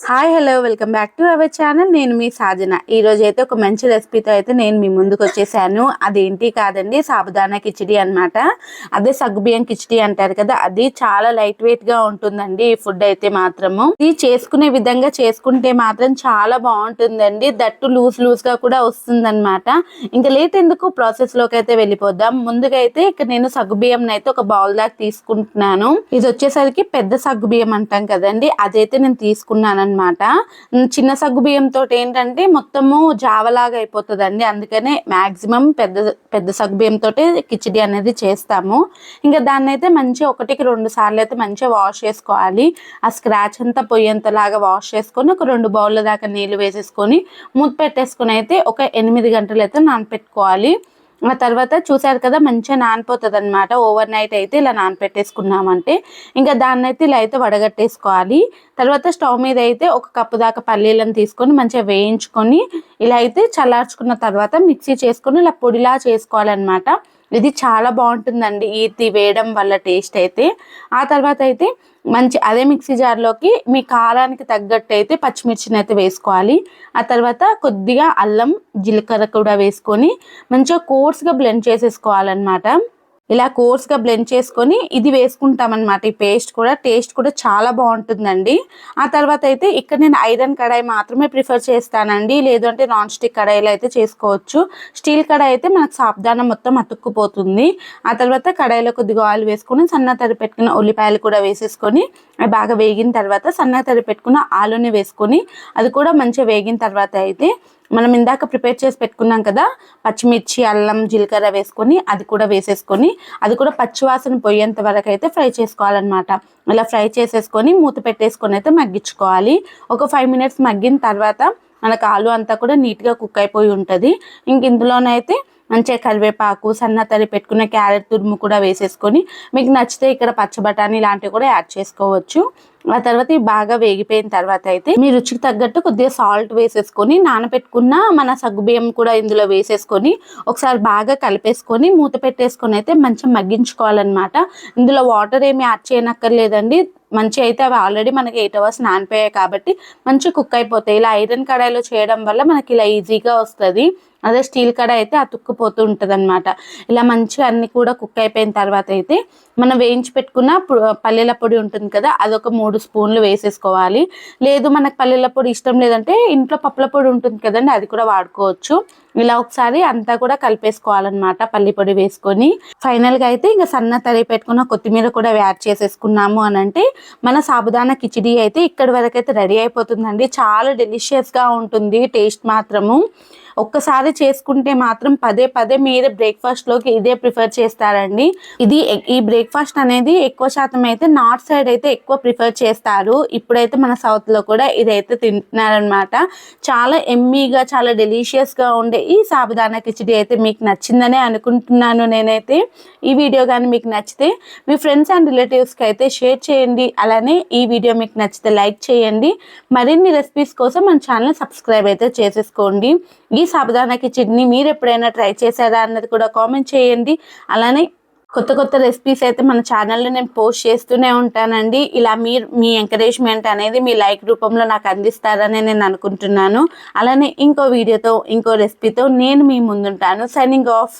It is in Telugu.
Hi hello welcome back to our channel. నేను మీ సాజన. ఈరోజు అయితే ఒక మంచి రెసిపీతో అయితే నేను మీ ముందుకు వచ్చేసాను. అదేంటి కాదండి, సాబుదానా కిచిడి అనమాట. అదే సగ్గుబియ్యం కిచిడి అంటారు కదా, అది చాలా లైట్ వెయిట్ గా ఉంటుందండి. ఈ ఫుడ్ అయితే మాత్రము ఇది చేసుకునే విధంగా చేసుకుంటే మాత్రం చాలా బాగుంటుందండి. దట్టు లూజ్ గా కూడా వస్తుందన్నమాట. ఇంకా లేట్ ఎందుకు, ప్రాసెస్ లోకి అయితే వెళ్ళిపోదాం. ముందుగా అయితే ఇక్కడ నేను సగ్గుబియ్యం అయితే ఒక బౌల్ దాకా తీసుకుంటున్నాను. ఇది వచ్చేసరికి పెద్ద సగ్గుబియ్యం అంటాం కదండి, అదైతే నేను తీసుకున్నాను అనమాట. చిన్న సగ్గు బియ్యంతో ఏంటంటే మొత్తము జావలాగా అయిపోతుందండి. అందుకనే మాక్సిమం పెద్ద సగ్గు బియ్యంతో కిచిడి అనేది చేస్తాము. ఇంకా దాన్ని అయితే మంచిగా 1-2 సార్లు అయితే మంచిగా వాష్ చేసుకోవాలి. ఆ స్క్రాచ్ అంతా పొయ్యేంతలాగా వాష్ చేసుకొని ఒక 2 బౌళ్ళ దాకా నీళ్ళు వేసేసుకొని మూత పెట్టేసుకొని అయితే ఒక 8 గంటలు అయితే నానపెట్టుకోవాలి. ఆ తర్వాత చూసారు కదా, మంచిగా నానిపోతుంది అనమాట. ఓవర్ నైట్ అయితే ఇలా నానపెట్టేసుకున్నామంటే ఇంకా దాన్ని అయితే ఇలా అయితే వడగట్టేసుకోవాలి. తర్వాత స్టవ్ మీద అయితే 1 కప్పు దాకా పల్లీలను తీసుకొని మంచిగా వేయించుకొని ఇలా అయితే చల్లార్చుకున్న తర్వాత మిక్సీ చేసుకొని ఇలా పొడిలా చేసుకోవాలన్నమాట. ఇది చాలా బాగుంటుందండి ఇది వేయడం వల్ల టేస్ట్ అయితే. ఆ తర్వాత అయితే అదే మిక్సీ జార్లోకి మీ కారానికి తగ్గట్టు అయితే పచ్చిమిర్చిని అయితే వేసుకోవాలి. ఆ తర్వాత కొద్దిగా అల్లం జీలకర్ర కూడా వేసుకొని మంచిగా కోర్స్గా బ్లెండ్ చేసేసుకోవాలన్నమాట. ఇలా కోర్స్గా బ్లెండ్ చేసుకొని ఇది వేసుకుంటాం అనమాట. ఈ టేస్ట్ కూడా చాలా బాగుంటుందండి. ఆ తర్వాత అయితే ఇక్కడ నేను ఐరన్ కడాయి మాత్రమే ప్రిఫర్ చేస్తానండి. లేదు అంటే నాన్ స్టిక్ కడాయిలో అయితే చేసుకోవచ్చు. స్టీల్ కడాయి అయితే మనకు సాబుదానా మొత్తం అతుక్కుపోతుంది. ఆ తర్వాత కడాయిలో కొద్దిగా ఆయిల్ వేసుకొని సన్న తరిగి పెట్టుకున్న ఉల్లిపాయలు కూడా వేసేసుకొని అవి బాగా వేగిన తర్వాత సన్న తరిగి పెట్టుకున్న ఆలుని వేసుకొని అది కూడా మంచిగా వేగిన తర్వాత అయితే మనం ఇందాక ప్రిపేర్ చేసి పెట్టుకున్నాం కదా, పచ్చిమిర్చి అల్లం జీలకర్ర వేసుకొని అది కూడా వేసేసుకొని అది కూడా పచ్చివాసన పోయేంత వరకు అయితే ఫ్రై చేసుకోవాలన్నమాట. ఇలా ఫ్రై చేసేసుకొని మూత పెట్టేసుకొని అయితే మగ్గించుకోవాలి. ఒక 5 మినిట్స్ మగ్గిన తర్వాత మనకు ఆలు అంతా కూడా నీట్గా కుక్ అయిపోయి ఉంటుంది. ఇంక ఇందులోనైతే మంచిగా కరివేపాకు సన్న తరిగి పెట్టుకున్న క్యారెట్ తురుము కూడా వేసేసుకొని మీకు నచ్చితే ఇక్కడ పచ్చి బఠానీ లాంటివి కూడా యాడ్ చేసుకోవచ్చు. ఆ తర్వాత బాగా వేగిపోయిన తర్వాత అయితే మీ రుచికి తగ్గట్టు కొద్దిగా సాల్ట్ వేసేసుకొని నానబెట్టుకున్న మన సగ్గుబియ్యం కూడా ఇందులో వేసేసుకొని ఒకసారి బాగా కలిపేసుకొని మూత పెట్టేసుకొని అయితే మంచిగా మగ్గించుకోవాలన్నమాట. ఇందులో వాటర్ ఏమి యాడ్ చేయనక్కర్లేదండి. మంచిగా అయితే అవి ఆల్రెడీ మనకి 8 అవర్స్ నానిపోయాయి కాబట్టి మంచిగా కుక్ అయిపోతాయి. ఇలా ఐరన్ కడాయిలో చేయడం వల్ల మనకి ఇలా ఈజీగా వస్తుంది. అదే స్టీల్ కడాయి అయితే అతుక్కుపోతూ ఉంటుంది అనమాట. ఇలా మంచిగా అన్ని కూడా కుక్ అయిపోయిన తర్వాత అయితే మనం వేయించి పెట్టుకున్న పల్లీల పొడి ఉంటుంది కదా, అదొక 3 స్పూన్లు వేసేసుకోవాలి. లేదు మనకు పల్లీల పొడి ఇష్టం లేదంటే ఇంట్లో పప్పుల పొడి ఉంటుంది కదండి, అది కూడా వాడుకోవచ్చు. ఇలా ఒకసారి అంతా కూడా కలిపేసుకోవాలన్నమాట పల్లి పొడి వేసుకొని. ఫైనల్గా అయితే ఇంకా సన్న తరిగి పెట్టుకున్న కొత్తిమీర కూడా యాడ్ చేసేసుకున్నాము అని అంటే మన సాబుదానా కిచిడి అయితే ఇక్కడి వరకు అయితే రెడీ అయిపోతుందండి. చాలా డెలిషియస్గా ఉంటుంది టేస్ట్ మాత్రము. ఒక్కసారి చేసుకుంటే మాత్రం పదే మీరు బ్రేక్ఫాస్ట్లోకి ఇదే ప్రిఫర్ చేస్తారండి. ఈ బ్రేక్ఫాస్ట్ అనేది ఎక్కువ శాతం అయితే నార్త్ సైడ్ అయితే ఎక్కువ ప్రిఫర్ చేస్తారు. ఇప్పుడైతే మన సౌత్లో కూడా ఇదైతే తింటున్నారనమాట. చాలా ఎమ్మీగా చాలా డెలిషియస్గా ఉండే ఈ సాబుదానా కిచిడి అయితే మీకు నచ్చిందనే అనుకుంటున్నాను నేనైతే. ఈ వీడియో కానీ మీకు నచ్చితే మీ ఫ్రెండ్స్ అండ్ రిలేటివ్స్కి అయితే షేర్ చేయండి. అలానే ఈ వీడియో మీకు నచ్చితే లైక్ చేయండి. మరిన్ని రెసిపీస్ కోసం మన ఛానల్ సబ్స్క్రైబ్ అయితే చేసేసుకోండి. ఈ సాబుదానా కిచిడిని మీరు ఎప్పుడైనా ట్రై చేశారా అన్నది కూడా కామెంట్ చేయండి. అలానే కొత్త రెసిపీస్ అయితే మన ఛానల్లో నేను పోస్ట్ చేస్తూనే ఉంటానండి. ఇలా మీ ఎంకరేజ్మెంట్ అనేది మీ లైక్ రూపంలో నాకు అందిస్తారని నేను అనుకుంటున్నాను. అలానే ఇంకో వీడియోతో ఇంకో రెసిపీతో నేను మీ ముందుంటాను. Signing of.